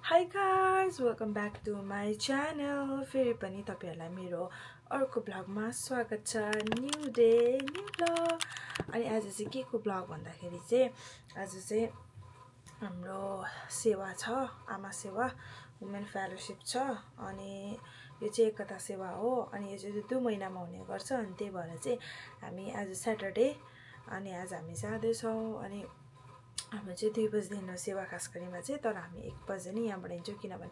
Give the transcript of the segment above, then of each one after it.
Hi guys, welcome back to my channel. फेरि पनि तपाईहरुलाई मेरो अर्को ब्लगमा स्वागत छ. New day, new blog. अनि आज चाहिँ के को ब्लग भन्दाखेरि चाहिँ आज चाहिँ हाम्रो सेवा छ, आमा सेवा, वुमेन फेलोशिप छ. अनि यो चाहिँ एकता सेवा हो. अनि यो चाहिँ 2 महिनामा हुने गर्छ. अनि त्यही भएर चाहिँ हामी आज सैटरडे अनि आज हामी जाँदै छौं. अनि हामी चाहिँ 2 बजेदेखि सेवा खास गरेमा चाहिँ, तर हामी 1 बजे नै यहाँबाट हिँड्छौँ किनभने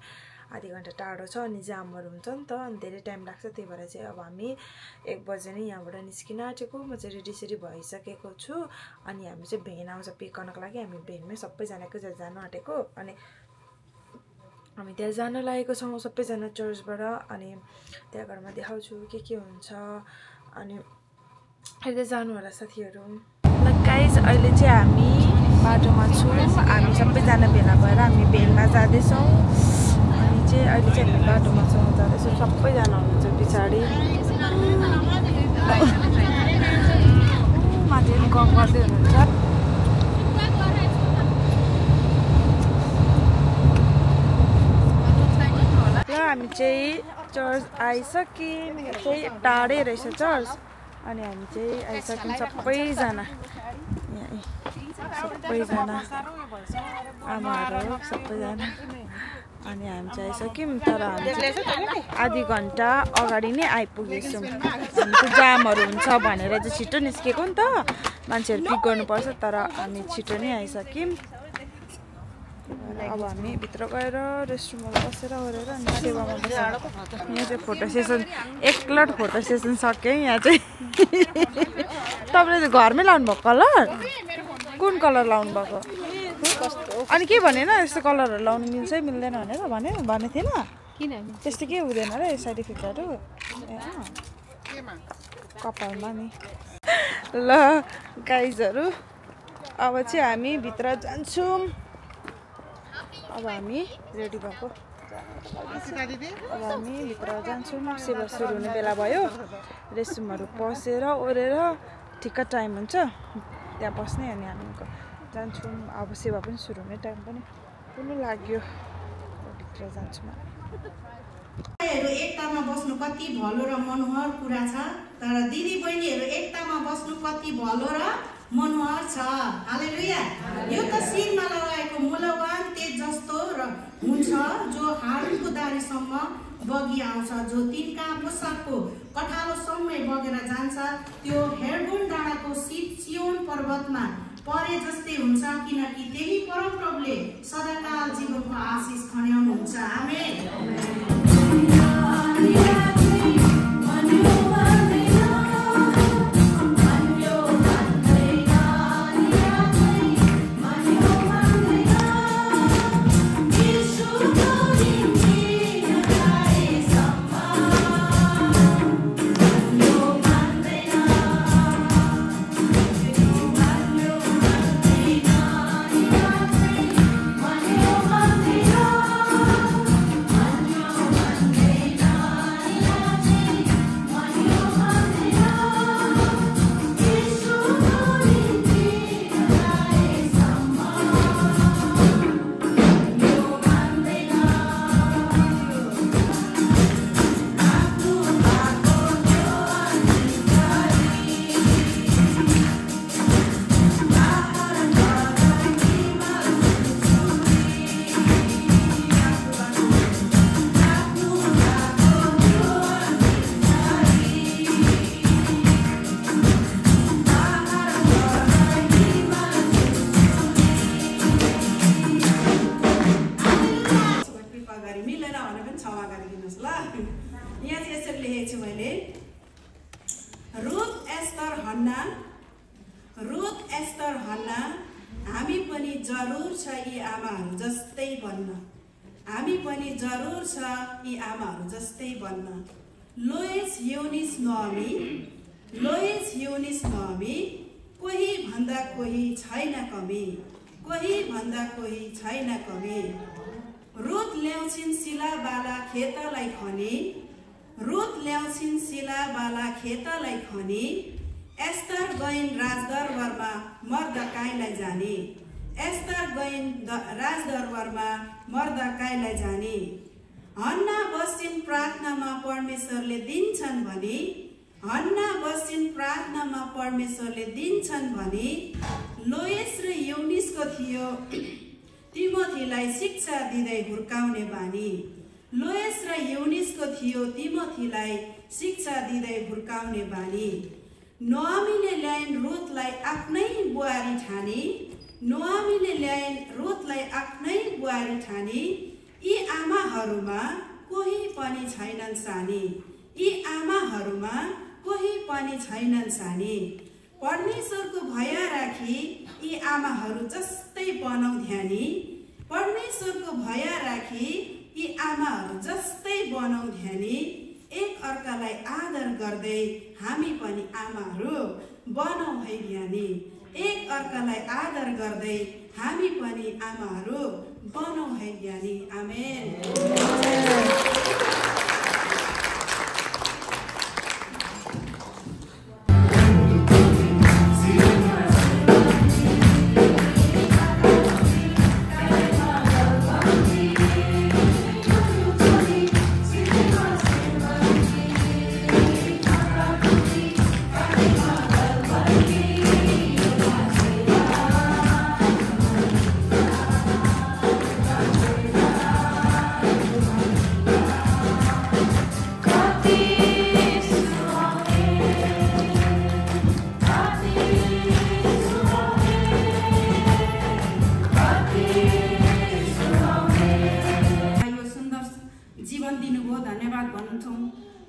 आधी घण्टा टाढो छ अनि जामहरु हुन्छ नि त, अनि धेरै टाइम लाग्छ. त्यही भएर चाहिँ अब हामी 1 बजे नै यहाँबाट निस्किन आँटेको. म चाहिँ रेडी भइसकेको छु. अनि हामी चाहिँ भेन आउँछ पिक गर्नको लागि. हामी भेनमै सबैजनाको जान आँटेको. अनि हामी त्यहाँ जान लागेको छौँ सबैजना चर्चबाट. अनि त्यहाँ गएर म देखाउँछु के हुन्छ. अनि अहिले जानु होला साथीहरु. ल गाइज, अहिले चाहिँ हामी बाटोमा छौँ. हामी सबैजना भेला भएर हामी भेनमा जाँदैछौँ. अनि चाहिँ अहिले चाहिँ हामी बाटोमा जाँदैछौँ. सबैजना हुनुहुन्छ पछाडि. माथि गफ गर्दै हुनुहुन्छ. ल हामी चाहिँ चर्च आइसक्यौँ. चाहिँ टाढै रहेछ चर्च. अनि हामी चाहिँ आइसक्यौँ सबैजना. सबैजना आमाहरू सबैजना. अनि हामी चाहिँ आइसक्यौँ. तर हामी आधी घण्टा अगाडि नै आइपुगेछौँ. हामीको जामहरू हुन्छ भनेर चाहिँ छिटो निस्केको नि त, मान्छेहरू पिक गर्नुपर्छ. तर हामी छिटो नै आइसक्यौँ. अब हामी भित्र गएर रेस्टरुममा बसेर ओरेर अनि सेवामा बसेर यहाँ चाहिँ फोटो सेसन, एकलट फोटो सेसन सक्यो. यहाँ चाहिँ तपाईँले घरमै लाउनु भएको कलर, कुन कलर लाउनु भएको? अनि के भनेन यस्तो कलरहरू लाउनु मिल्छ मिल्दैन भनेर भने थिएन? किन त्यस्तो के हुँदैन र साइड इफेक्टहरू कपालमा नि. ल गाइजहरू, अब चाहिँ हामी भित्र जान्छौँ. अब हामी रेडी भएको. अब हामी भित्र जान्छौँ. सेवा सुरु हुने बेला भयो. रेस्टरुमहरू पसेर ओरेर ठिक्क टाइम हुन्छ त्यहाँ बस्ने. अनि हामी जान्छौँ. अब सेवा पनि सुरु हुने टाइम पनि हुनु लाग्यो. भित्र जान्छौँ. एकतामा बस्नु कति भलो र मनोहर कुरा छ. तर दिदी बहिनीहरू एकतामा बस्नु कति भलो र मनोहर छ. हालेलुया. यो त शिरमा लगाएको मूल्यवान तेज जस्तो र हुन्छ जो हाडको दारीसम्म बगी आउँछ, जो तिनका पोसाकको कठालोसम्म बगेर जान्छ. त्यो हेर्बोन डाँडाको शीत सियोन पर्वतमा परे जस्तै हुन्छ, किनकि त्यही परमप्रभुले सदाकाल जीवनको आशिष खन्याउनुहुन्छ. आमेन. रुथ एस्तर हन्ना, हामी पनि जरुर छ यी आमाहरू जस्तै बन्न. हामी पनि जरुर छ यी आमाहरू जस्तै बन्न. लोइस युनिस नअमी, कोही भन्दा कोही छैन कमी, कोही भन्दा कोही छैन कमी. रुथ ल्याउँछिन् शिला बाला खेतलाई खनी, रुथ ल्याउँछिन् शिला बाला खेतलाई खनी. एस्तर गइन् राजदरबारमा मर्दकाईलाई जाने. एस्तर गइन् राजदरबारमा मर्दकाईलाई जाने। हन्ना बस्छिन् प्रार्थनामा परमेश्वरले दिन्छन् भने, हन्ना बस्छिन् प्रार्थनामा परमेश्वरले दिन्छन् भने, लोयस र युनिसको थियो तिमोथीलाई शिक्षा दिँदै हुर्काउने बानी। लोयस र युनिसको थियो तिमोथीलाई शिक्षा दिँदै हुर्काउने बानी। नोआमीले ल्याइन् रुथलाई आफ्नै बुहारी ठानी, नोआमीले ल्याइन् रुथलाई आफ्नै बुहारी ठानी। यी आमाहरूमा कोही पनि छैनन् सानी, यी आमाहरूमा कोही पनि छैनन् सानी। परमेश्वरको भय राखी यी आमाहरू जस्तै बनाऊ ध्यानी, परमेश्वरको भय राखी यी आमाहरू जस्तै बनाऊ ध्यानी। एक अर्कालाई आदर गर्दै हामी पनि आमाहरू बनाऊ है ज्ञानी, एक अर्कालाई आदर गर्दै हामी पनि आमाहरू बनाऊ है ज्ञानी। आमेन।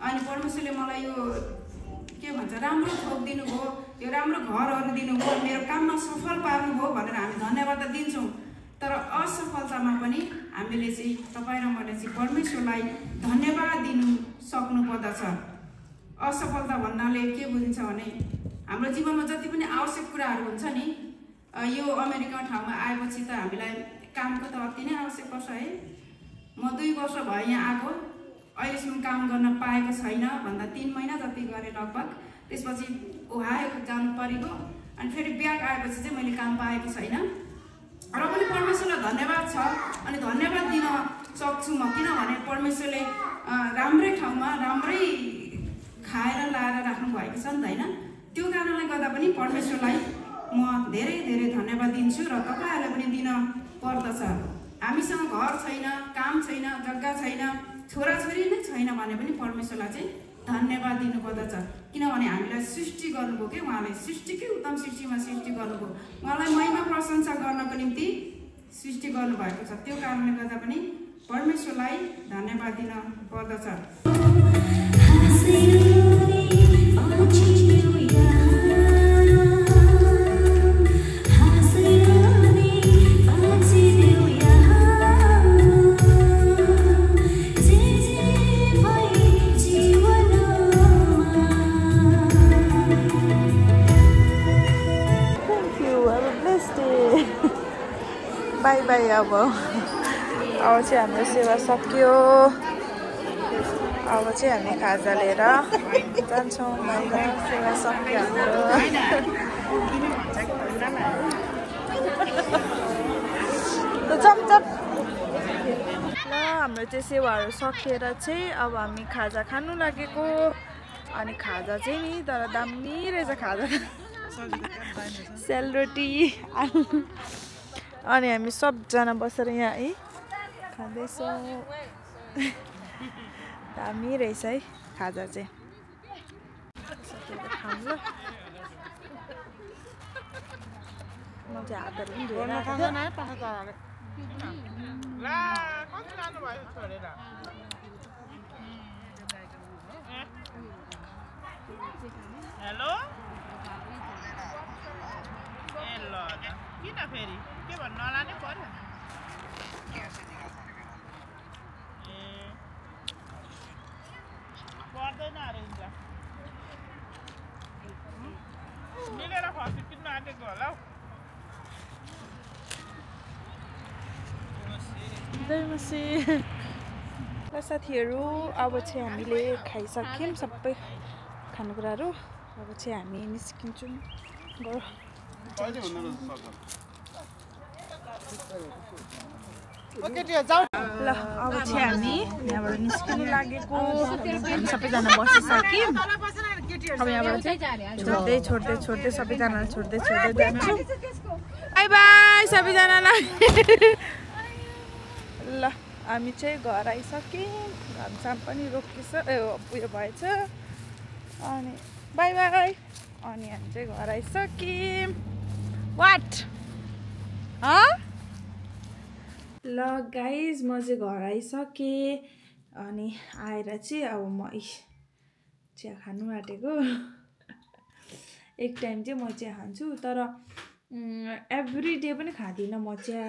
अनि परमेश्वरले मलाई यो के भन्छ राम्रो थोक दिनुभयो, यो राम्रो घरहरू दिनुभयो, मेरो काममा सफल पार्नुभयो भनेर हामी धन्यवाद त दिन्छौँ। तर असफलतामा पनि हामीले चाहिँ तपाईँ र मैले चाहिँ परमेश्वरलाई धन्यवाद दिनु सक्नु पर्दछ। असफलता भन्नाले के बुझिन्छ भने हाम्रो जीवनमा जति पनि आवश्यक कुराहरू हुन्छ नि, यो अमेरिका ठाउँमा आएपछि त हामीलाई कामको त अति नै आवश्यक पर्छ है। म 2 वर्ष भयो यहाँ आएको, अहिलेसम्म काम गर्न पाएको छैन भन्दा 3 महिना जति गरेँ लगभग। त्यसपछि ओहायो जानु परेको, अनि फेरि ब्याक आएपछि चाहिँ मैले काम पाएको छैन। र पनि परमेश्वरलाई धन्यवाद छ, अनि धन्यवाद दिन सक्छु म, किनभने परमेश्वरले राम्रै ठाउँमा राम्रै खाएर लाएर राख्नु भएको छ नि त होइन। त्यो कारणले गर्दा पनि परमेश्वरलाई म धेरै धेरै धन्यवाद दिन्छु र तपाईँहरूलाई पनि दिन पर्दछ। हामीसँग घर छैन, काम छैन, जग्गा छैन, छोराछोरी नै छैन भने पनि परमेश्वरलाई चाहिँ धन्यवाद दिनुपर्दछ, किनभने हामीलाई सृष्टि गर्नुभयो कि उहाँले सृष्टिकै उत्तम सृष्टिमा सृष्टि गर्नुभयो, उहाँलाई महिमा प्रशंसा गर्नको निम्ति सृष्टि गर्नुभएको छ। त्यो कारणले गर्दा पनि परमेश्वरलाई धन्यवाद दिन पर्दछ। By by. अब चाहिँ हाम्रो सेवा सक्यो, अब चाहिँ हामी खाजा लिएर जान्छौँ बाहिर। सेवा सक्यो हाम्रो। चमचम ल हाम्रो चाहिँ सेवाहरू सकिएर चाहिँ अब हामी खाजा खानु लागेको। अनि खाजा चाहिँ नि तर दामी रहेछ खाजा, सेलरोटी आलु। अनि हामी सबजना बसेर यहाँ है खाँदैछौँ। दामी रहेछ है खाजा चाहिँ। खाऊँ ल, म चाहिँ हातहरू पनि धोएर हेलो ए ल किन फेरि के भन्नु नलाने पर्यो ए पर्दैन अरे इन्जा मिलेर खसी किन्न आँटेको होला हौ। ल साथीहरू, अब चाहिँ हामीले खाइसक्यौँ सबै खानेकुराहरू। अब चाहिँ हामी निस्किन्छौँ। ल अब चाहिँ हामी यहाँबाट निस्किनु लागेको हामी सबैजना बसिसक्यौँ अब यहाँबाट चाहिँ छोड्दै सबैजनालाई छोड्दै जान्छु बाई बाई सबैजनालाई ल हामी चाहिँ घर आइसक्यौँ घामसाम पनि रोकिस उयो भएछ अनि बाई बाई अनि हामी चाहिँ घर आइसक्यौँ वाट ल गाइज म चाहिँ घर आइसकेँ अनि आएर चाहिँ अब म चिया खानु आँटेको एक टाइम चाहिँ म चिया खान्छु तर एभ्री डे पनि खाँदिनँ म चिया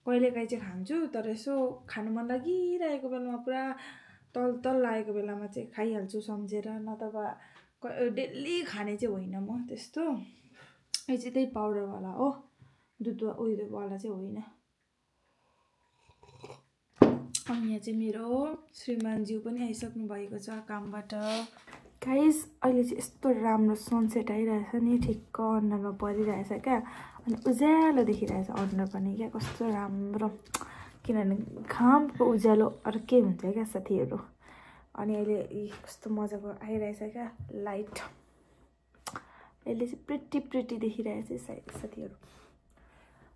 कहिलेकाहीँ चाहिँ खान्छु तर यसो खानु मन लागिरहेको बेलामा पुरा तल लागेको बेलामा चाहिँ खाइहाल्छु सम्झेर नतबा डेली खाने चाहिँ होइन म त्यस्तो यो चाहिँ त्यही पाउडरवाला हो दुध उयोवाला चाहिँ होइन अनि यहाँ चाहिँ मेरो श्रीमानज्यू पनि आइसक्नु भएको छ कामबाट गाइस अहिले चाहिँ यस्तो राम्रो सनसेट आइरहेछ नि ठिक्क अनुहारमा परिरहेछ क्या अनि उज्यालो देखिरहेछ अनुहार पनि क्या कस्तो राम्रो किनभने घामको उज्यालो अर्कै हुन्छ क्या साथीहरू अनि अहिले कस्तो मजाको आइरहेछ क्या लाइट यसले चाहिँ प्रिटी देखिरहेछ साथीहरू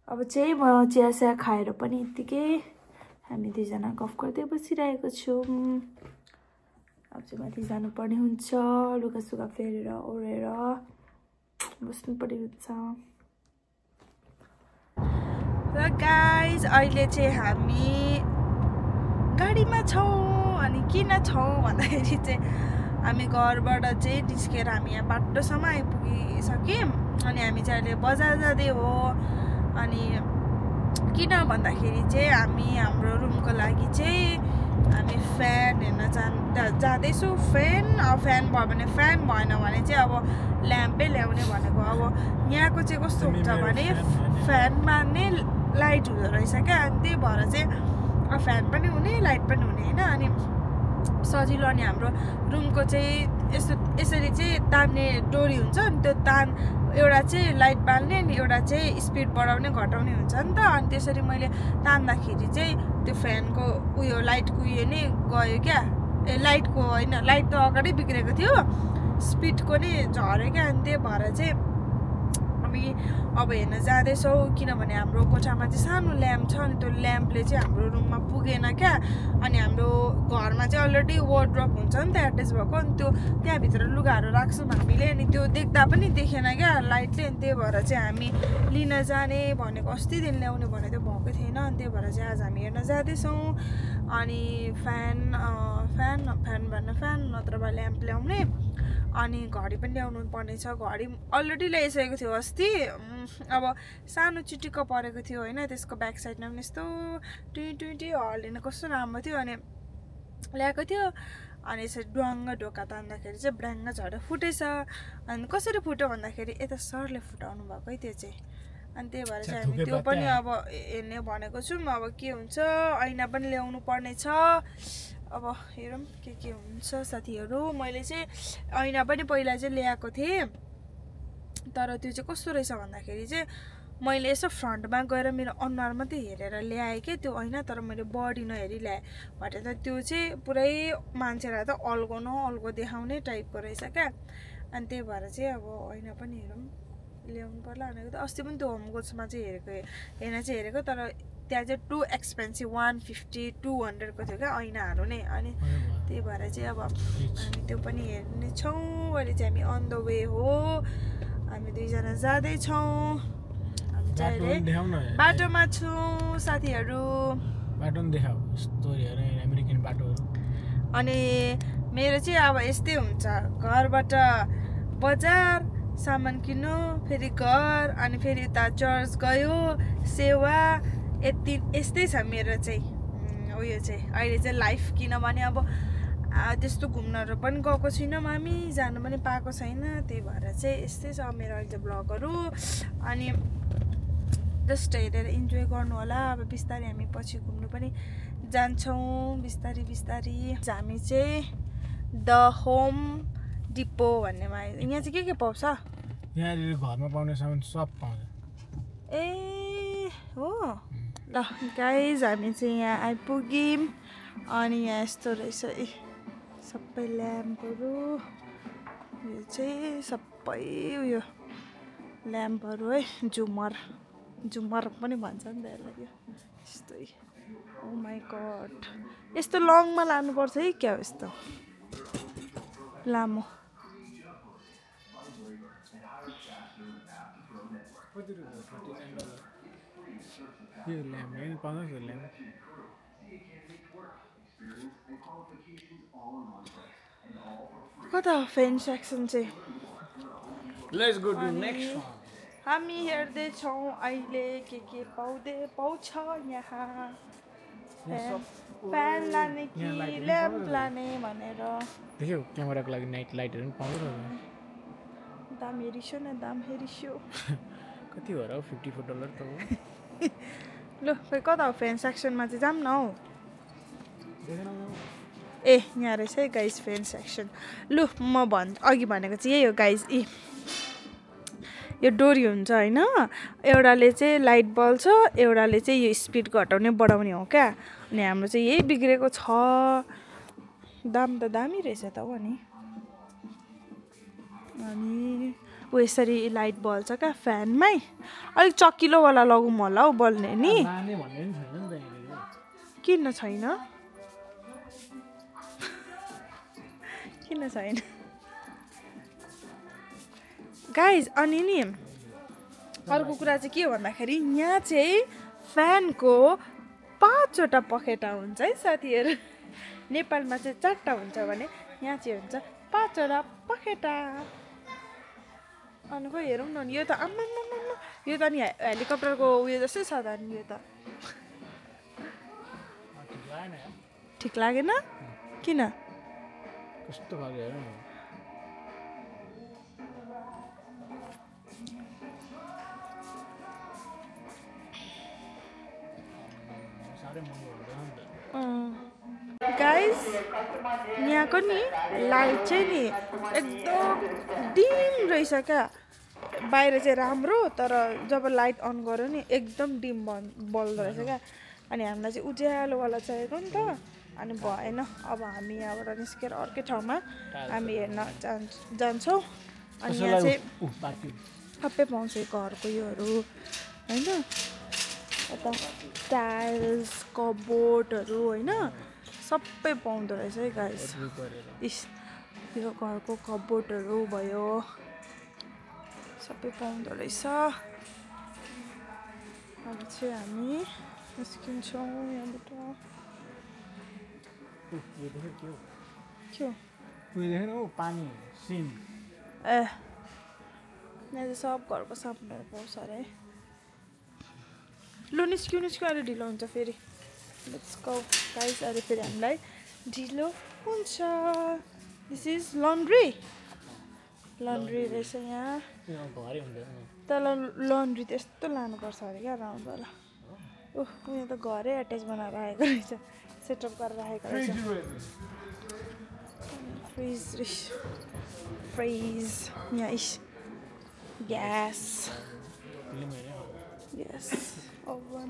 अब चाहिँ म चिया खाएर पनि यत्तिकै हामी दुईजना गफ गर्दै बसिरहेको छौँ अब चाहिँ माथि जानुपर्ने हुन्छ लुगासुगा फेरेर ओढेर बस्नुपर्ने हुन्छ र गाइज अहिले चाहिँ हामी गाडीमा छौँ अनि किन छौँ भन्दाखेरि चाहिँ हामी घरबाट चाहिँ निस्केर हामी यहाँ बाटोसम्म आइपुगिसक्यौँ अनि हामी चाहिँ अहिले बजार जाँदै हो अनि किन भन्दाखेरि चाहिँ हामी हाम्रो रुमको लागि चाहिँ हामी फ्यान हेर्न जाँदैछु फ्यान भयो भने फ्यान भएन भने चाहिँ अब ल्याम्पै ल्याउने भनेको अब यहाँको चाहिँ कस्तो हुन्छ भने फ्यानमा नै लाइट हुँदो रहेछ क्या अनि त्यही भएर चाहिँ फ्यान पनि हुने लाइट पनि हुने होइन अनि सजिलो अनि हाम्रो रुमको चाहिँ यसरी चाहिँ तान्ने डोरी हुन्छ नि त्यो एउटा चाहिँ लाइट बाल्ने अनि एउटा चाहिँ स्पिड बढाउने घटाउने हुन्छ नि त अनि त्यसरी मैले तान्दाखेरि चाहिँ त्यो फ्यानको उयो लाइटको उयो नै गयो क्या लाइटको होइन लाइट त अगाडि बिग्रेको थियो स्पिडको नै झऱ्यो क्या अनि त्यही भएर चाहिँ हामी अब हेर्न जाँदैछौँ किनभने हाम्रो कोठामा चाहिँ सानो ल्याम्प छ अनि त्यो ल्याम्पले चाहिँ हाम्रो रुममा पुगेन क्या अनि हाम्रो घरमा चाहिँ अलरेडी वार्डरोब हुन्छ नि त एट्याच भएको अनि त्यो त्यहाँभित्र लुगाहरू राख्छौँ हामीले अनि त्यो देख्दा पनि देखेन क्या लाइटले अनि त्यही भएर चाहिँ हामी लिन जाने भनेको अस्ति दिन ल्याउने भनेको त्यो भएकै थिएन अनि त्यही भएर चाहिँ आज हामी हेर्न जाँदैछौँ अनि फ्यान नत्रभए ल्याम्प ल्याउने अनि घडी पनि ल्याउनु पर्ने छ घडी अलरेडी ल्याइसकेको थियो अस्ति अब सानो चिटिक्क परेको थियो होइन त्यसको ब्याक साइडमा पनि यस्तो 2020 हल्लिन कस्तो राम्रो थियो अनि ल्याएको थियो अनि यसरी ड्वाङ्ग ढोका तान्दाखेरि चाहिँ ब्राङ्ग झरेर फुटेछ अनि कसरी फुट्यो भन्दाखेरि यता सरले फुटाउनु भएको है त्यो चाहिँ अनि त्यही भएर चाहिँ हामी त्यो पनि अब हेर्ने भनेको छौँ अब के हुन्छ ऐना पनि ल्याउनु पर्ने छ अब हेरौँ के हुन्छ साथीहरू मैले चाहिँ ऐना पनि पहिला चाहिँ ल्याएको थिएँ तर त्यो चाहिँ कस्तो रहेछ भन्दाखेरि चाहिँ मैले यसो फ्रन्टमा गएर मेरो अनुहार मात्रै हेरेर ल्याएँ कि त्यो ऐना तर मैले बडी नहेरी ल्याएँ भनेर त्यो चाहिँ पुरै मान्छेलाई त अल्गो देखाउने टाइपको रहेछ क्या अनि त्यही भएर चाहिँ अब ऐना पनि हेरौँ ल्याउनु पर्ला भनेको त अस्ति पनि त्यो होम गुड्समा चाहिँ हेरेको तर त्यहाँ चाहिँ टु एक्सपेन्सिभ 150-200 को थियो क्या ऐनाहरू नै अनि त्यही भएर चाहिँ अब हामी त्यो पनि हेर्ने छौँ अहिले चाहिँ हामी अन द वे हो हामी दुईजना जाँदैछौँ हामी चाहिँ अहिले बाटोमा छौँ साथीहरू बाटो पनि देखाऊ स्टोरीहरू अमेरिकन बाटोहरू अनि मेरो चाहिँ अब यस्तै हुन्छ घरबाट बजार सामान किन्नु फेरि घर अनि फेरि उता चर्च गयो सेवा यस्तै छ मेरो चाहिँ उयो चाहिँ अहिले चाहिँ लाइफ किनभने अब त्यस्तो घुम्नहरू पनि गएको छुइनँ हामी जानु पनि पाएको छैन त्यही भएर चाहिँ यस्तै छ मेरो अहिले चाहिँ ब्लगहरू अनि जस्ट हेरेर इन्जोय गर्नु होला अब बिस्तारै हामी पछि घुम्नु पनि जान्छौँ बिस्तारै हामी चाहिँ द होम डिपो भन्नेमा यहाँ चाहिँ के पाउँछ यहाँ घरमा पाउने सामान सब पाउँछ ए हो ल गाइज हामी चाहिँ यहाँ आइपुग्यौँ अनि यहाँ यस्तो रहेछ सबै ल्याम्पहरू यो चाहिँ सबै उयो ल्याम्पहरू है झुमर पनि भन्छ नि त यसलाई यस्तै ओ माई गड यस्तो लङमा लानुपर्छ है क्या यस्तो लामो कता हो फ्यान सेक्सन चाहिँ Let's go to next one. हामी हेर्दैछौँ अहिले के पाउँछ यहाँ फ्यान लाने कि ल्याम्प लाने भनेर देख्यौ क्यामेराको लागि नाइट लाइटहरू पनि पाउँदो रहेछ दाम हेरिसो न दाम हेरिसो कति हो र $54 त हो ल खै कता हो फ्यान सेक्सनमा चाहिँ जाऊँ न हौ ए यहाँ रहेछ है गाइज फ्यान सेक्सन लु म अघि भनेको चाहिँ यही हो गाइज यो डोरी हुन्छ होइन एउटाले चाहिँ लाइट बल्छ एउटाले चाहिँ यो स्पिड घटाउने बढाउने हो क्या अनि हाम्रो चाहिँ यही बिग्रेको छ दाम त दामी रहेछ त हो नि अनि ऊ यसरी लाइट बल्छ क्या फ्यानमै अलिक चकिलोवाला लगौँ होला हौ बल्ने नि किन छैन किन छैन गाइज अनि नि अर्को कुरा चाहिँ के हो भन्दाखेरि यहाँ चाहिँ फ्यानको 5वटा पखेटा हुन्छ है साथीहरू नेपालमा चाहिँ 4टा हुन्छ भने यहाँ चाहिँ हुन्छ 5वटा पखेटा अनि खोइ हेरौँ न यो त आम्मा यो त नि हेलिकप्टरको उयो जस्तै छ त नि यो त ठिक लागेन किन कस्तो खाले हेर गाइस यहाँको नि लाइट चाहिँ नि एकदम डिम रहेछ क्या बाहिर चाहिँ राम्रो तर जब लाइट अन गर्यो नि एकदम डिम बल्दो रहेछ क्या अनि हामीलाई चाहिँ उज्यालोवाला चाहिएको नि त अनि भएन अब हामी यहाँबाट निस्केर अर्कै ठाउँमा हामी हेर्न जान्छौँ अनि यहाँ चाहिँ सबै पाउँछ घरको योहरू होइन यता टाइल्स कबोर्डहरू होइन सबै पाउँदो रहेछ है गाइस यो घरको कबोर्डहरू भयो सबै पाउँदो रहेछ अब चाहिँ हामी निस्किन्छौँ यहाँबाट पानी सिन ए यहाँ चाहिँ सब घरको सामानहरू पाउँछ अरे है लु निस्क्यु अहिले ढिलो हुन्छ फेरि लेट्स गो गाइस अहिले फेरि हामीलाई ढिलो हुन्छ दिस इज लन्ड्री रहेछ यहाँ तर लन्ड्री त्यस्तो लानुपर्छ अरे क्या राउन्डवाला ओह यहाँ त घरै एट्याच बनाएर राखेको रहेछ सेटअप गरेर राखेको रहेछ फ्रिज यहाँ ग्यास ओभन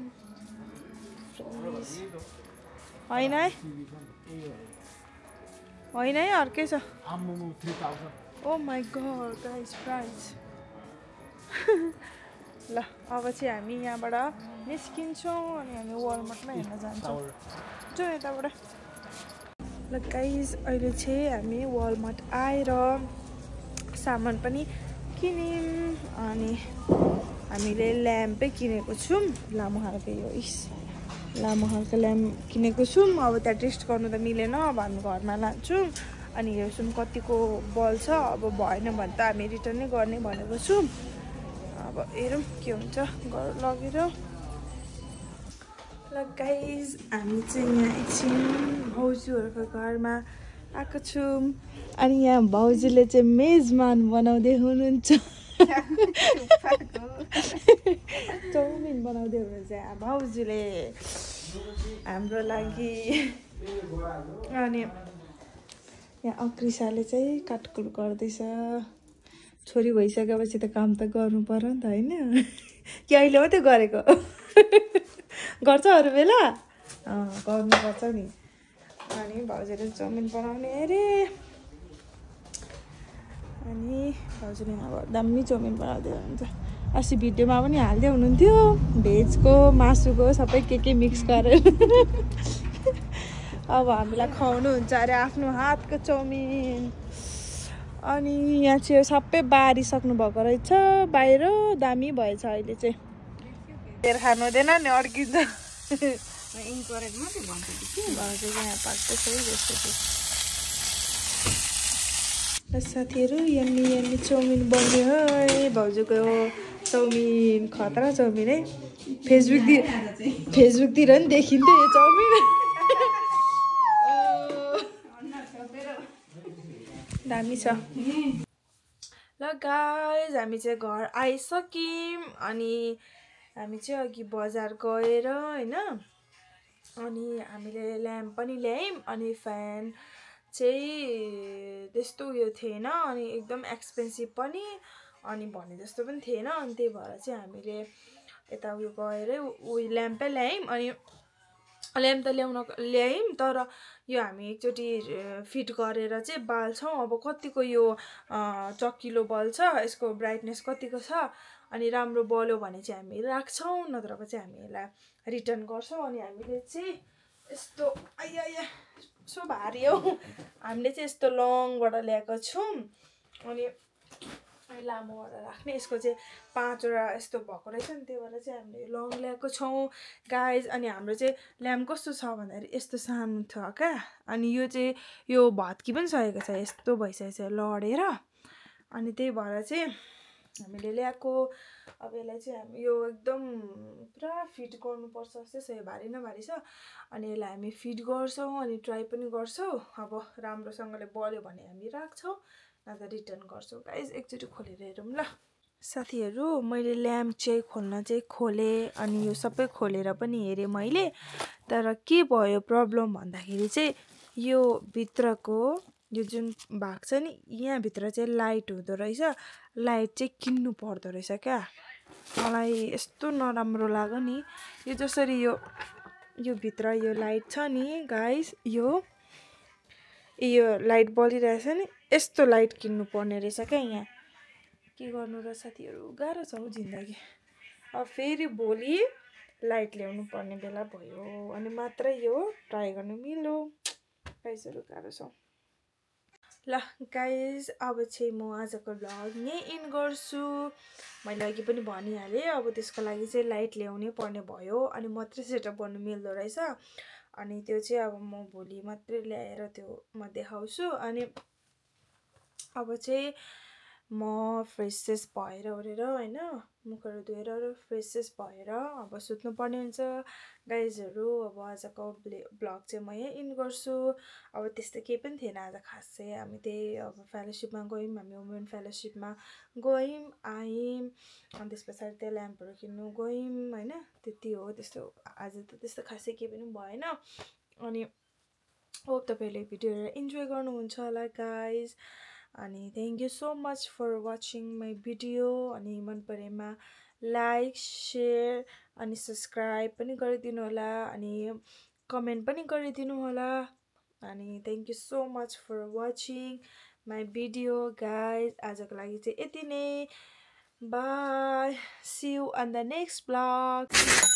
फ्रिज होइन है अर्कै छ ओ माई गॉड गाइस प्राइस ल अब चाहिँ हामी यहाँबाट निस्किन्छौँ अनि हामी वालमार्टमा हेर्न जान्छौँ जो यताबाट ल गाइस अहिले चाहिँ हामी वालमार्ट आएर सामान पनि किन्यौँ अनि हामीले ल्याम्पै किनेको छौँ लामो खालको यो लामो खालको ल्याम्प किनेको छौँ अब त्यहाँ टेस्ट गर्नु त मिलेन अब हामी घरमा लान्छौँ अनि हेर्छौँ कतिको बल्छ अब भएन भने त हामी रिटर्न नै गर्ने भनेको छौँ अब हेरौँ के हुन्छ लगेर ल गाइज हामी चाहिँ यहाँ एकछिन भाउजूहरूको घरमा आएको छौँ अनि यहाँ भाउजूले चाहिँ मेजमान बनाउँदै हुनुहुन्छ चाउमिन बनाउँदै हुनुहुन्छ भाउजूले हाम्रो लागि अनि यहाँ अक्रिसाले चाहिँ काटकुट गर्दैछ छोरी भइसकेपछि त काम त गर्नु पर्यो नि त होइन कि अहिले मात्रै गरेको गर्छ अरू बेला गर्नुपर्छ नि अनि भाउजूले चाउमिन बनाउने अरे अनि भाउजूले अब दामी चाउमिन बनाउँदै हुनुहुन्छ अस्ति भिडियोमा पनि हाल्दै हुनुहुन्थ्यो भेजको मासुको सबै के मिक्स गरेर अब हामीलाई खुवाउनुहुन्छ अरे आफ्नो हातको चाउमिन अनि यहाँ चाहिँ सबै बारिसक्नु भएको रहेछ बाहिर दामी भएछ अहिले चाहिँ तेल खानु हुँदैन नि अड्किन्छ साथीहरू यम्मी यम्मी चाउमिन बन्यो है भाउजूको चाउमिन खतरा चाउमिन है फेसबुकतिर नि देखिन्थ्यो यो चाउमिन दामी छ ल गाइज हामी चाहिँ घर आइसक्यौँ अनि हामी चाहिँ अघि बजार गएर होइन अनि हामीले ल्याम्प पनि ल्यायौँ अनि फ्यान चाहिँ त्यस्तो उयो थिएन अनि एकदम एक्सपेन्सिभ पनि अनि भने जस्तो पनि थिएन अनि त्यही भएर चाहिँ हामीले यता उयो गएर उयो ल्याम्पै ल्यायौँ अनि ल्याम्प त ल्यायौँ तर यो हामी एकचोटि फिट गरेर चाहिँ बाल्छौँ अब कतिको यो चक्किलो बल्छ यसको ब्राइटनेस कतिको छ अनि राम्रो बल्यो भने चाहिँ हामी राख्छौँ नत्रको चाहिँ हामी यसलाई रिटर्न गर्छौँ अनि हामीले चाहिँ यस्तो सो भारी हो हामीले चाहिँ यस्तो लङबाट ल्याएको छौँ अनि लामो गरेर राख्ने यसको चाहिँ 5 वटा यस्तो भएको रहेछ नि त्यही भएर चाहिँ हामीले लङ ल्याएको छौँ गाइज अनि हाम्रो चाहिँ ल्याम्प कस्तो छ भन्दाखेरि यस्तो सानो छ क्या अनि यो चाहिँ यो भत्की पनि सकेको छ यस्तो भइसकेको छ लडेर अनि त्यही भएर चाहिँ हामीले ल्याएको अब यसलाई चाहिँ हामी यो एकदम पुरा फिट गर्नुपर्छ जस्तै छ यो भारी न भारी छ अनि यसलाई हामी फिट गर्छौँ अनि ट्राई पनि गर्छौँ अब राम्रोसँगले बल्यो भने हामी राख्छौँ नत्र रिटर्न गर्छौँ गाइज एकचोटि खोलेर हेरौँ ल साथीहरू मैले ल्याम्प चाहिँ खोलेँ अनि यो सबै खोलेर पनि हेरेँ मैले तर के भयो प्रब्लम भन्दाखेरि चाहिँ यो भित्रको यो जुन भाग छ नि यहाँभित्र चाहिँ लाइट हुँदो रहेछ लाइट चाहिँ किन्नु पर्दो रहेछ क्या मलाई यस्तो नराम्रो लाग्यो नि यो जसरी यो भित्र यो लाइट छ नि गाइस यो लाइट बलिरहेछ नि यस्तो लाइट किन्नु पर्ने रहेछ क्या यहाँ के गर्नु र साथीहरू गाह्रो छ हौ जिन्दगी अब फेरि भोलि लाइट ल्याउनु पर्ने बेला भयो अनि मात्रै यो ट्राई गर्नु मिल्यो गाइसहरू गाह्रो छ ल गाइज अब चाहिँ म आजको भ्लग यहीँ इन गर्छु मैले अघि पनि भनिहालेँ अब त्यसको लागि चाहिँ लाइट ल्याउनै पर्ने भयो अनि मात्रै सेटअप गर्नु मिल्दो रहेछ अनि त्यो चाहिँ अब म भोलि मात्रै ल्याएर त्यो म देखाउँछु अनि अब चाहिँ म फ्रेसेस भएर ओरेर होइन मुखहरू धोएर फ्रेसेस भएर अब सुत्नुपर्ने हुन्छ गाइजहरू अब आजको ब्लग चाहिँ म यहीँ इन गर्छु अब त्यस्तो केही पनि थिएन आज खास चाहिँ हामी त्यही अब फेलोसिपमा गयौँ हामी वुमेन फेलोसिपमा गयौँ आयौँ अनि त्यस पछाडि त्यो ल्याम्पहरू किन्नु गयौँ होइन त्यति हो त्यस्तो आज त त्यस्तो खासै केही पनि भएन अनि होप तपाईँहरूले भिडियोहरू इन्जोय गर्नुहुन्छ होला गाइज अनि thank you so much for watching my video अनि मन परेमा लाइक सेयर अनि सब्सक्राइब पनि गरिदिनु होला अनि कमेन्ट पनि गरिदिनु होला अनि thank you so much for watching my video guys आजको लागि चाहिँ यति नै bye see you on the next blog